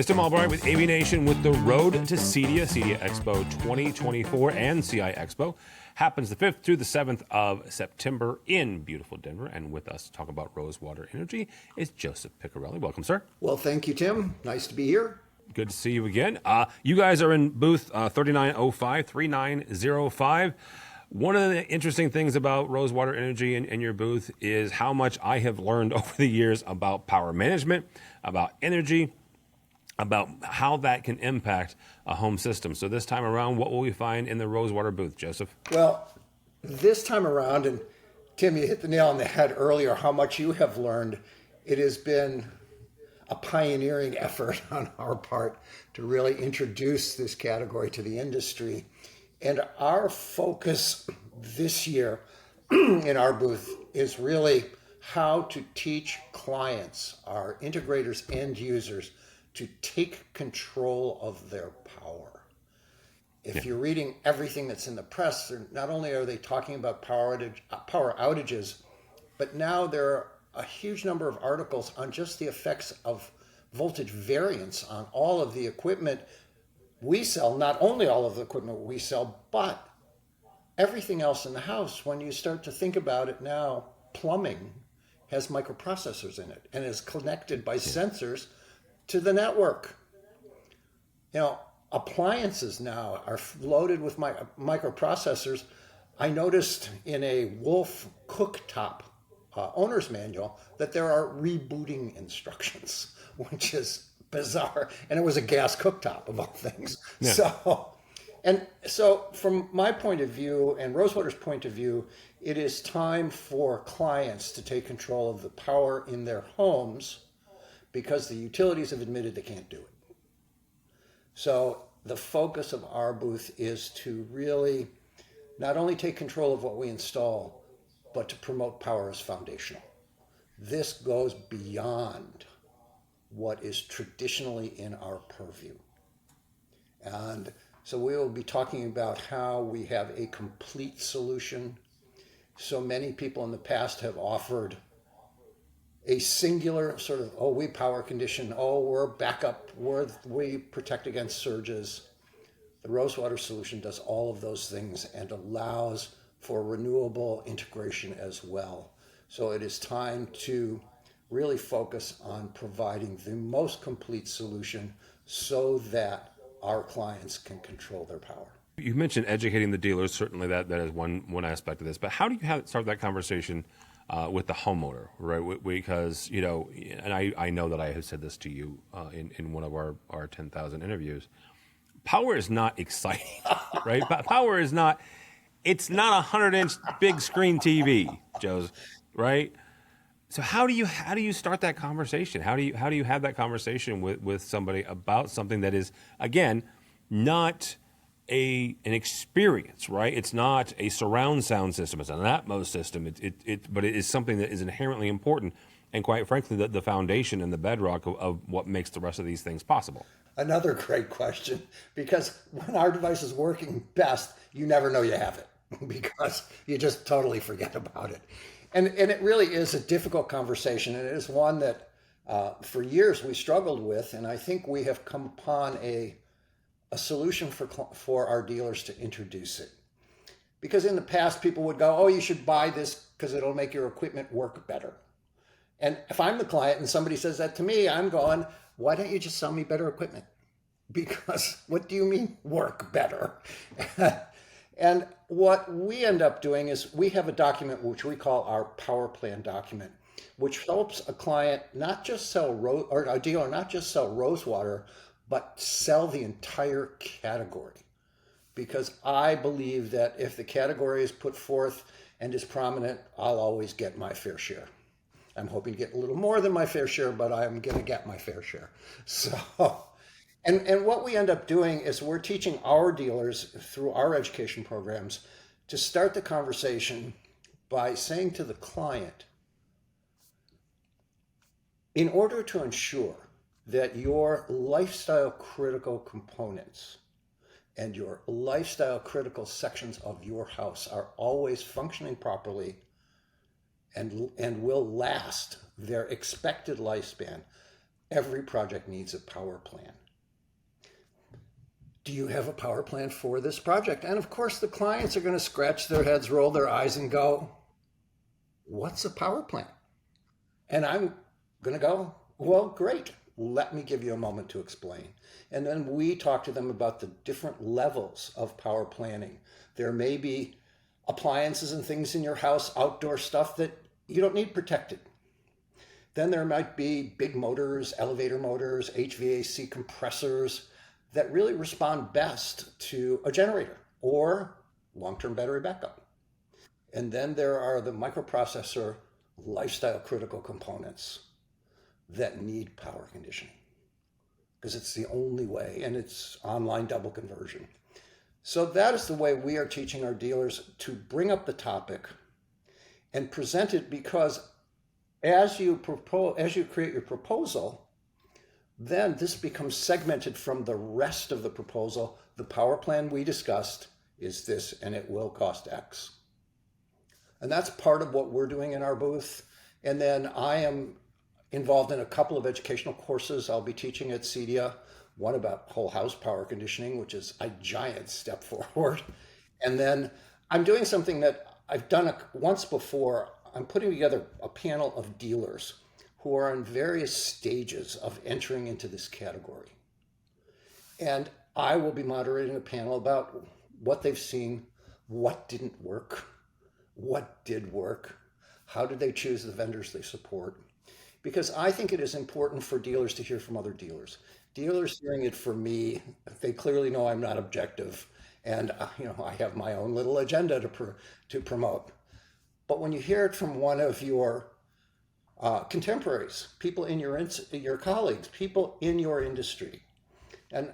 It's Tim Albright with AVNation with the road to CEDIA Expo 2024 and CI Expo. Happens the 5th through the 7th of September in beautiful Denver. And with us to talk about RoseWater Energy is Joseph Piccirilli. Welcome, sir. Well, thank you, Tim. Nice to be here. Good to see you again. You guys are in booth 3905. One of the interesting things about RoseWater Energy in your booth is how much I have learned over the years about power management, about energy, about how that can impact a home system. So this time around, what will we find in the RoseWater booth, Joseph? Well, this time around, and Tim, you hit the nail on the head earlier, how much you have learned. It has been a pioneering effort on our part to really introduce this category to the industry. And our focus this year in our booth is really how to teach clients, our integrators and users, to take control of their power. If you're reading everything that's in the press, not only are they talking about power outages, but now there are a huge number of articles on just the effects of voltage variance on all of the equipment we sell, not only all of the equipment we sell, but everything else in the house. When you start to think about it now, plumbing has microprocessors in it and is connected by sensors to the network. You know, appliances now are loaded with microprocessors. I noticed in a Wolf cooktop owner's manual that there are rebooting instructions, which is bizarre. And it was a gas cooktop of all things. Yeah. So from my point of view and RoseWater's point of view, it is time for clients to take control of the power in their homes because the utilities have admitted they can't do it. So the focus of our booth is to really not only take control of what we install, but to promote power as foundational. This goes beyond what is traditionally in our purview. And so we will be talking about how we have a complete solution. So many people in the past have offered a singular sort of, we power condition, we're backup, we protect against surges. The RoseWater solution does all of those things and allows for renewable integration as well. So it is time to really focus on providing the most complete solution so that our clients can control their power. You mentioned educating the dealers. Certainly that is one aspect of this. But how do you start that conversation with the homeowner, right? Because, you know, and I know that I have said this to you in one of our 10,000 interviews, power is not exciting, right? Power is not, it's not 100-inch big screen TV, Joe's, right? So how do you start that conversation? How do you have that conversation with somebody about something that is, again, not an experience, right? It's not a surround sound system. It's an Atmos system. But it is something that is inherently important, and quite frankly, the foundation and the bedrock of what makes the rest of these things possible. Another great question, because when our device is working best, you never know you have it because you just totally forget about it. And it really is a difficult conversation, and it is one that for years we struggled with, and I think we have come upon a solution for our dealers to introduce it. Because in the past, people would go, you should buy this because it'll make your equipment work better. And if I'm the client and somebody says that to me, I'm going, why don't you just sell me better equipment? Because what do you mean work better? And what we end up doing is we have a document which we call our power plan document, which helps a client not just sell or a dealer not just sell RoseWater, but sell the entire category. Because I believe that if the category is put forth and is prominent, I'll always get my fair share. I'm hoping to get a little more than my fair share, but I'm going to get my fair share. So, and what we end up doing is we're teaching our dealers through our education programs to start the conversation by saying to the client, in order to ensure that your lifestyle critical components and your lifestyle critical sections of your house are always functioning properly and will last their expected lifespan, Every project needs a power plan. Do you have a power plan for this project? And of course, the clients are going to scratch their heads, roll their eyes, and go, what's a power plan? And I'm going to go, well, great. Let me give you a moment to explain. And then we talk to them about the different levels of power planning. There may be appliances and things in your house, outdoor stuff that you don't need protected. Then there might be big motors, elevator motors, HVAC compressors that really respond best to a generator or long-term battery backup. And then there are the microprocessor lifestyle critical components that need power conditioning because it's the only way, and it's online double conversion. So that is the way we are teaching our dealers to bring up the topic and present it, because as you create your proposal, then this becomes segmented from the rest of the proposal. The power plan we discussed is this, and it will cost X. And that's part of what we're doing in our booth. And then I am involved in a couple of educational courses I'll be teaching at CEDIA, one about whole house power conditioning, which is a giant step forward. And then I'm doing something that I've done once before. I'm putting together a panel of dealers who are in various stages of entering into this category. And I will be moderating a panel about what they've seen, what didn't work, what did work, how did they choose the vendors they support. Because I think it is important for dealers to hear from other dealers. Dealers hearing it from me, they clearly know I'm not objective, and I have my own little agenda to promote. But when you hear it from one of your contemporaries, people in your colleagues, people in your industry, and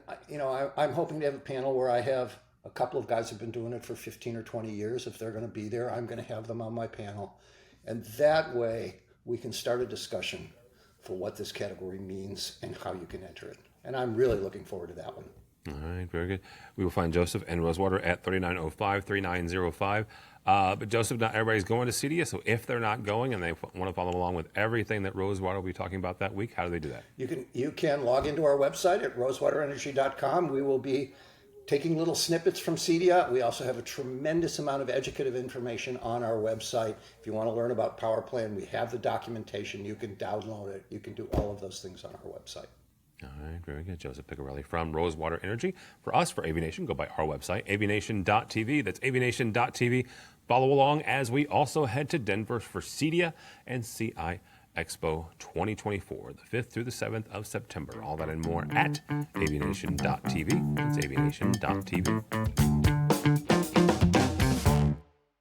I'm hoping to have a panel where I have a couple of guys who've been doing it for 15 or 20 years. If they're going to be there, I'm going to have them on my panel, and that way we can start a discussion for what this category means and how you can enter it. And I'm really looking forward to that one. All right, very good. We will find Joseph and RoseWater at 3905-3905. But Joseph, not everybody's going to CEDIA, so if they're not going and they want to follow along with everything that RoseWater will be talking about that week, how do they do that? You can log into our website at rosewaterenergy.com. We will be taking little snippets from CEDIA. We also have a tremendous amount of educative information on our website. If you want to learn about Power Plan, we have the documentation. You can download it. You can do all of those things on our website. All right, very good. Joseph Piccirilli from RoseWater Energy. For us, for AVNation, go by our website, avnation.tv. That's avnation.tv. Follow along as we also head to Denver for CEDIA and CEDIA Expo 2024, the 5th through the 7th of September. All that and more at avnation.tv. That's avnation.tv.